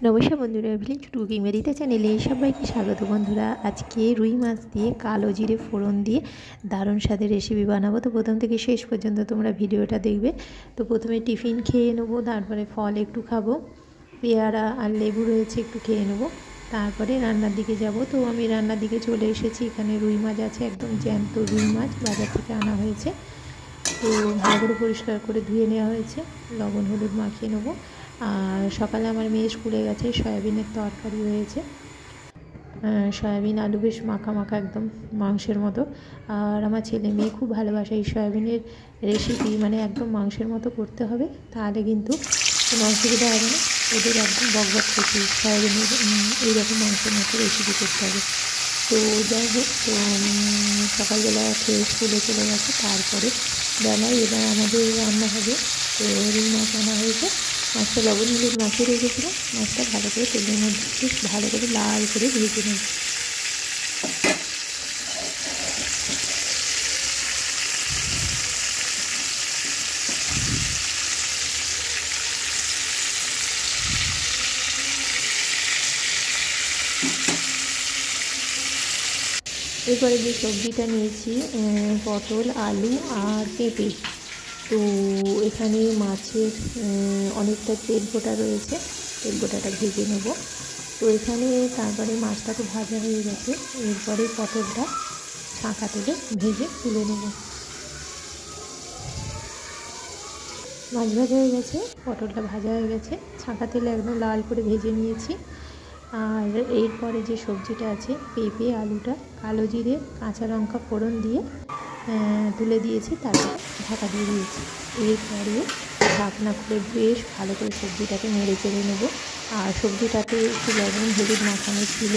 নমস্কার বন্ধুরা, village cooking মেরিতে চ্যানেলে সবাইকে স্বাগত। বন্ধুরা, আজকে রুই মাছ দিয়ে কালো জিরে ফোড়ন দিয়ে দারুণ স্বাদের রেসিপি বানাবো। তো প্রথম থেকে শেষ পর্যন্ত তোমরা ভিডিওটা দেখবে। তো প্রথমে টিফিন খেয়ে নেবো, তারপরে ফল একটু খাবো, পেয়ারা আর লেবু রয়েছে একটু খেয়ে নেবো, তারপরে রান্নার দিকে যাব। তো আমি রান্নার দিকে চলে এসেছি। এখানে রুই মাছ আছে, একদম জ্যান্ত রুই মাছ বাজার থেকে আনা হয়েছে। তো ভালো করে পরিষ্কার করে ধুয়ে নেওয়া হয়েছে, লবণ হলুদ মাখিয়ে নেবো। আর সকালে আমার মেয়ে স্কুলে গেছে, সয়াবিনের তরকারি হয়েছে, সয়াবিন আলু বেশ মাখা মাখা একদম মাংসের মতো। আর আমার ছেলে মেয়ে খুব ভালোবাসে এই সয়াবিনের রেসিপি, মানে একদম মাংসের মতো করতে হবে, তাহলে কিন্তু কোনো অসুবিধা হবে না। ওদের একদম বকবক করছে সয়াবিনের এইরকম মাংসের মতো রেসিপি করতে হবে। তো যাই হোক, তো সকালবেলা খেয়ে স্কুলে চলে গেছে। তারপরে বেলায় এবার আমাদের রান্না হবে। তো রুই মাছ আনা হয়েছে, মাছটা লবণ হলুদ মাখিয়ে রেখেছিলাম। মাছটা ভালো করে তেলের মধ্যে বেশ ভালো করে লাল করে ভেজে নেব। এরপরে যে সবজিটা নিয়েছি, পটল, আলু আর পেঁপে। তো এখানে মাছের অনেকটা তেল ফোটা রয়েছে, তেল ফোটাটা ভেজে নেব। তো এখানে তারপরে মাছটা তো ভাজা হয়ে গেছে, এরপরে পটলটা ছাঁকা তেলে ভেজে তুলে নেব। মাছ ভাজা হয়ে গেছে, পটলটা ভাজা হয়ে গেছে, ছাঁকা তেলে একদম লাল করে ভেজে নিয়েছি। আর এরপরে যে সবজিটা আছে, পেঁপে আলুটা কালো জিরে কাঁচা লঙ্কা ফোড়ন দিয়ে তুলে দিয়েছি, তারপরে ঢাকা দিয়ে দিয়েছি। এরপরে ঢাকনা খুলে বেশ ভালো করে সবজিটাকে নেড়ে চেড়ে নেবো। আর সবজিটাতে একটু লবণ হলুদ মাখানো ছিল,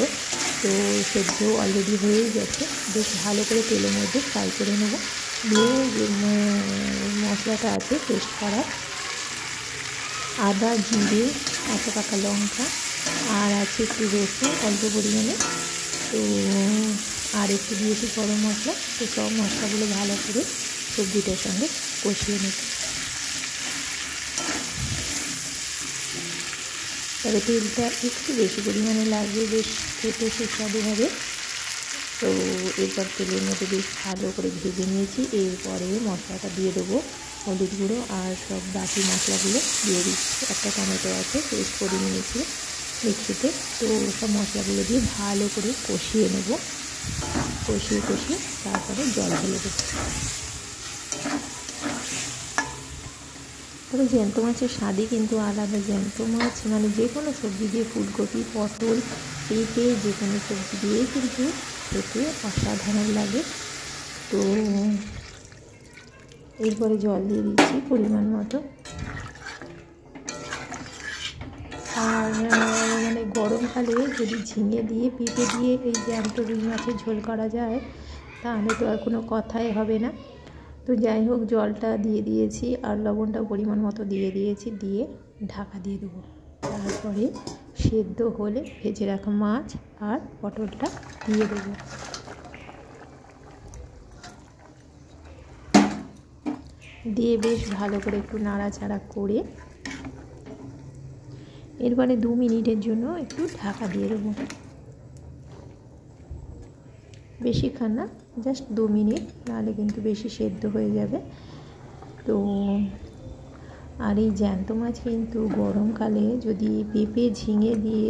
তো সেদ্ধ অলরেডি হয়েই গেছে। বেশ ভালো করে তেলের মধ্যে ফ্রাই করে নেবো। দিয়ে যে মশলাটা আছে পেস্ট করা, আদা জিরে কাঁচা পাকা লঙ্কা আর আছে একটু রসুন অল্প পরিমাণে, তো আর একটু দিয়েছি গরম মশলা। তো সব মশলাগুলো ভালো করে সবজিটার সঙ্গে কষিয়ে নেব। তবে তেলটা একটু বেশি পরিমাণে লাগবে, বেশ খেতে সুস্বাদু হবে। তো এরপর তেলের মধ্যে বেশ ভালো করে ভেজে নিয়েছি। এরপরে মশলাটা দিয়ে দেবো, হলুদ গুঁড়ো আর সব বাকি মশলাগুলো দিয়ে দিচ্ছি। একটা টমেটো আছে পেস্ট করে নিয়েছি মিক্সিতে। তো সব মশলাগুলো দিয়ে ভালো করে কষিয়ে নেব, কষিয়ে তারপরে জল ঢেলে দেবো। তবে জ্যান্ত মাছের স্বাদই কিন্তু আলাদা। জ্যান্ত মাছ মানে যে কোনো সবজি দিয়ে, ফুলকপি পটল পেঁপে যে কোনো সবজি দিয়েই কিন্তু খেতে অসাধারণ লাগে। তো এরপরে জল দিয়ে দিচ্ছি পরিমাণ মতো। আর মানে গরমকালে যদি ঝিঙে দিয়ে পেঁপে দিয়ে এই জ্যান্ত রুই মাছের ঝোল করা যায়, তাহলে তো আর কোনো কথাই হবে না। তো যাই হোক, জলটা দিয়ে দিয়েছি আর লবণটাও পরিমাণ মতো দিয়ে দিয়েছি, দিয়ে ঢাকা দিয়ে দেবো। তারপরে সেদ্ধ হলে ভেজে রাখা মাছ আর পটলটা দিয়ে দেবো। দিয়ে বেশ ভালো করে একটু নাড়াচাড়া করে এরপরে 2 মিনিটের জন্য একটু ঢাকা দিয়ে দেবো। বেশিক্ষণ না, জাস্ট 2 মিনিট, নাহলে কিন্তু বেশি সেদ্ধ হয়ে যাবে। তো আর এই জ্যান্ত মাছ কিন্তু গরমকালে যদি পেঁপে ঝিঙে দিয়ে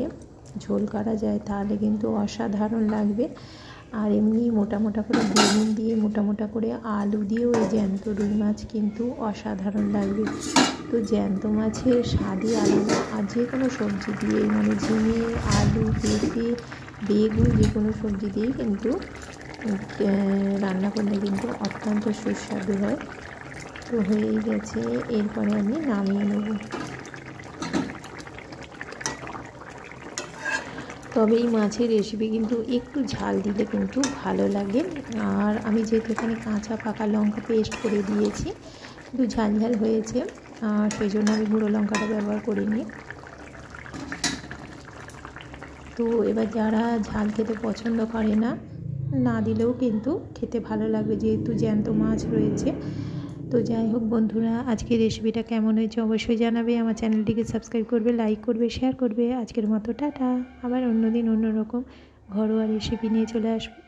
ঝোল করা যায়, তাহলে কিন্তু অসাধারণ লাগবে। আর এমনি মোটা মোটা করে বেগুন দিয়ে মোটা মোটা করে আলু দিয়েও এই জ্যান্ত রুই মাছ কিন্তু অসাধারণ লাগবে। তো জ্যান্ত মাছের স্বাদই আলাদা। আর যে কোনো সবজি দিয়ে, মানে ঝিঙে আলু পেঁপে বেগুন যে কোনো সবজি দিয়েই কিন্তু রান্না করলে কিন্তু অত্যন্ত সুস্বাদু হয়। তো হয়েই গেছে, এরপরে আমি নামিয়ে নেব। তবে এই মাছের রেসিপি কিন্তু একটু ঝাল দিলে কিন্তু ভালো লাগে। আর আমি যেহেতু এখানে কাঁচা পাকা লঙ্কা পেস্ট করে দিয়েছি, একটু ঝাল ঝাল হয়েছে, আর সেই জন্য আমি গুঁড়ো লঙ্কাটা ব্যবহার করিনি। তো এবার যারা ঝাল খেতে পছন্দ করে না, না দিলেও কিন্তু খেতে ভালো লাগবে, যেহেতু জ্যান্ত মাছ রয়েছে। তো তো যাই হোক বন্ধুরা, আজকের রেসিপিটা কেমন হয়েছে অবশ্যই জানাবে। আমার চ্যানেলটিকে সাবস্ক্রাইব করবে, লাইক করবে, শেয়ার করবে। আজকের মতো টাটা। আবার অন্য দিন অন্য রকম ঘরোয়া রেসিপি নিয়ে চলে আসবো।